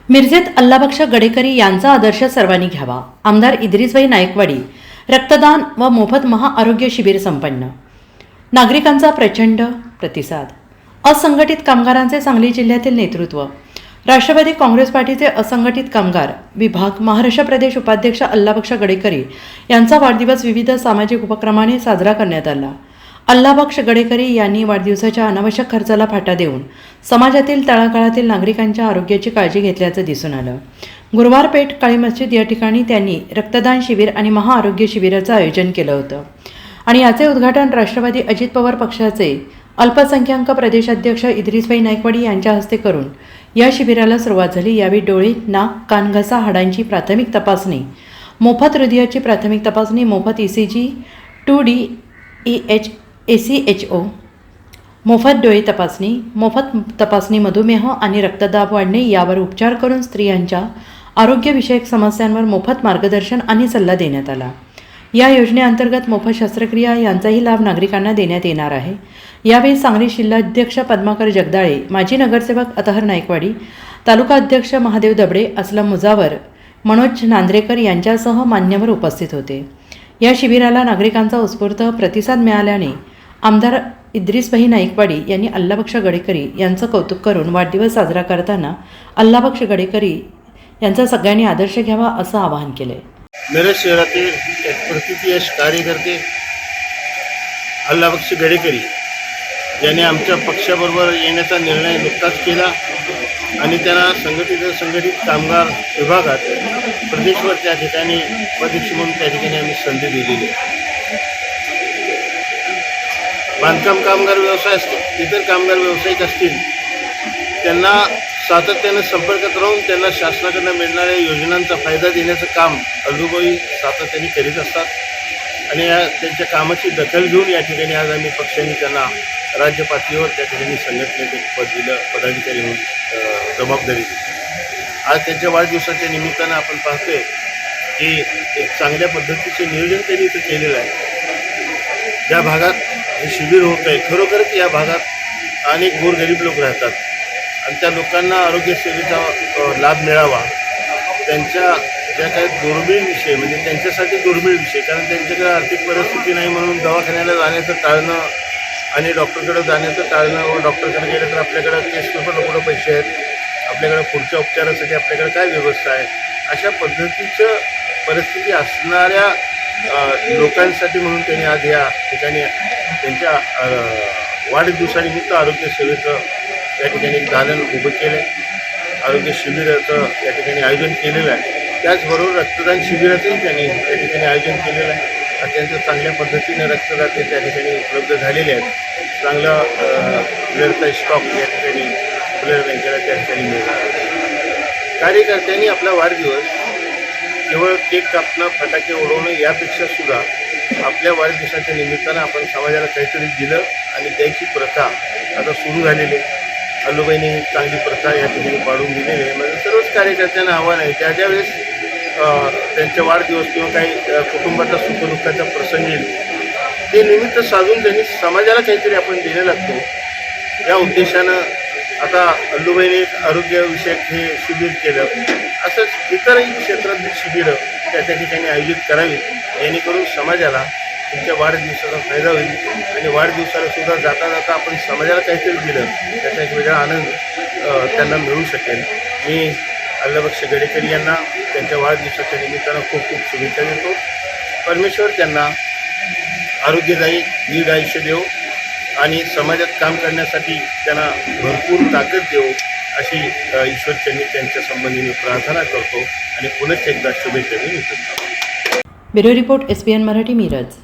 मिरजेत अल्लाबक्ष गडेकरी यांचा आदर्श सर्वांनी घ्यावा. आमदार इद्रिसभाई नायकवाडी. रक्तदान व मोफत महाआरोग्य शिबिर संपन्न. नागरिकांचा प्रचंड प्रतिसाद. असंघटित कामगारांचे सांगली जिल्ह्यातील नेतृत्व. राष्ट्रवादी काँग्रेस पार्टीचे असंघटित कामगार विभाग महाराष्ट्र प्रदेश उपाध्यक्ष अल्लाबक्ष गडेकरी यांचा वाढदिवस विविध सामाजिक उपक्रमाने साजरा करण्यात आला. अल्लाबक्ष गडेकरी यांनी वाढदिवसाच्या अनावश्यक खर्चाला फाटा देऊन समाजातील तळागाळातील नागरिकांच्या आरोग्याची काळजी घेतल्याचं दिसून आलं. गुरुवार पेठ काळी मस्जिद या ठिकाणी त्यांनी रक्तदान शिबिर आणि महाआरोग्य शिबिराचं आयोजन केलं होतं आणि याचे उद्घाटन राष्ट्रवादी अजित पवार पक्षाचे अल्पसंख्याक प्रदेशाध्यक्ष इद्रिसभाई नायकवाडी यांच्या हस्ते करून या शिबिराला सुरुवात झाली. यावेळी डोळे, नाक, कान, घसा, हाडांची प्राथमिक तपासणी, मोफत हृदयाची प्राथमिक तपासणी, मोफत ECG, 2D ACHO, मोफत डोळे तपासणी, मोफत तपासणी, मधुमेह आणि रक्तदाब वाढणे यावर उपचार करून स्त्रियांच्या आरोग्यविषयक समस्यांवर मोफत मार्गदर्शन आणि सल्ला देण्यात आला. या योजनेअंतर्गत मोफत शस्त्रक्रिया यांचाही लाभ नागरिकांना देण्यात येणार आहे. यावेळी सांगली जिल्हाध्यक्ष पद्माकर जगदाळे, माजी नगरसेवक अतहर नायकवाडी, तालुका अध्यक्ष महादेव दबडे, असलम मुजावर, मनोज नांद्रेकर यांच्यासह मान्यवर उपस्थित होते. या शिबिराला नागरिकांचा उत्स्फूर्त प्रतिसाद मिळाल्याने आमदार इद्रिसभाई नायकवाडी यांनी अल्लाबक्ष गडेकरी यांचं कौतुक करून वाढदिवस साजरा करताना अल्लाबक्ष गडेकरी यांचा सगळ्यांनी आदर्श घ्यावा असं आवाहन केले. मिरज शहरातील एक प्रतिथयश कार्यकर्ते अल्लाबक्ष गडेकरी यांनी आमच्या पक्षाबरोबर येण्याचा निर्णय नुकताच केला आणि त्यांना संघटित कामगार विभागात प्रदेशवर त्या ठिकाणी उपाध्यक्ष म्हणून त्या ठिकाणी आम्ही संधी दिलेली आहे. बांधकाम कामगार व्यवसाय असतील, इतर कामगार व्यावसायिक असतील, त्यांना सातत्याने संपर्कात राहून त्यांना शासनाकडून मिळणाऱ्या योजनांचा फायदा देण्याचं काम अल्लूभाई सातत्याने करीत असतात आणि त्यांच्या कामाची दखल घेऊन या ठिकाणी आज आम्ही पक्षाने त्यांना राज्य पातळीवर त्या ठिकाणी संघटनेचे पद दिलं, पदाधिकारी म्हणून जबाबदारी दिली. आज त्यांच्या वाढदिवसाच्या निमित्तानं आपण पाहतोय की एक चांगल्या पद्धतीचे नियोजन त्यांनी इथं केलेलं आहे. ज्या भागात हे शिबिर होत आहे, खरोखरच या भागात अनेक गोरगरीब लोक राहतात आणि त्या लोकांना आरोग्य सेवेचा लाभ मिळावा. त्यांच्या ज्या काही दुर्मिळ विषय म्हणजे त्यांच्यासाठी दुर्मिळ विषय, कारण त्यांच्याकडे आर्थिक परिस्थिती नाही म्हणून दवाखान्याला जाण्याचं टाळणं आणि डॉक्टरकडे जाण्याचं टाळणं व डॉक्टरकडे गेलं तर आपल्याकडं केस पेपर कुठं पैसे आहेत, आपल्याकडं पुढच्या उपचारासाठी आपल्याकडे काय व्यवस्था आहे, अशा पद्धतीचं परिस्थिती असणाऱ्या लोकांसाठी म्हणून त्यांनी आज या ठिकाणी त्यांच्या वाढदिवसानिमित्त आरोग्य सेवेचं या ठिकाणी एक दालन उभं केलं आहे. आरोग्य शिबिराचं या ठिकाणी आयोजन केलेलं आहे. त्याचबरोबर रक्तदान शिबिराचंही त्यांनी त्या ठिकाणी आयोजन केलेलं आहे. अत्यंत चांगल्या पद्धतीनं रक्तदाते त्या ठिकाणी उपलब्ध झालेले आहेत. चांगला ब्लडचा स्टॉक या ठिकाणी ब्लड बँकेला त्या ठिकाणी मिळणार आहे. कार्यकर्त्यांनी आपला वाढदिवस केवळ केक कापणं, फटाके उडवणं यापेक्षा सुद्धा आपल्या वाढदिवसाच्या निमित्तानं आपण समाजाला काहीतरी दिलं आणि द्यायची प्रथा आता सुरू झालेली आहे. अल्लूबाईंनी चांगली प्रथा या ठिकाणी पाडून दिलेली आहे. म्हणजे सर्वच कार्यकर्त्यांना आव्हान आहे, ज्या वेळेस त्यांचा वाढदिवस किंवा काही कुटुंबाचा सुखदुःखाचा प्रसंग येईल ते निमित्त साधून त्यांनी समाजाला काहीतरी आपण देणं लागतो. या उद्देशानं आता अल्लूबाईंनी एक आरोग्यविषयक हे शिबिर केलं. असंच इतरही क्षेत्रातील शिबिरं त्या ठिकाणी आयोजित करावीत, जेणेकरून समाजाला तुमच्या वाढदिवसाचा फायदा होईल आणि वाढदिवसाला सुद्धा जाता जाता आपण समाजाला काहीतरी दिलं त्याचा एक वेगळा आनंद त्यांना मिळू शकेल. मी अल्लाबक्ष गडेकरी यांना त्यांच्या वाढदिवसाच्या निमित्तानं खूप खूप शुभेच्छा देतो. परमेश्वर त्यांना आरोग्यदायी दीर्घ आयुष्य देव आणि समाजात काम करण्यासाठी त्यांना भरपूर ताकद देऊ अशी ईश्वरचरणी त्यांच्या संबंधीने प्रार्थना करतो आणि पुनश्च एकदा शुभेच्छा देऊन इच्छितो. Bureau report SBN Marathi, Miraj.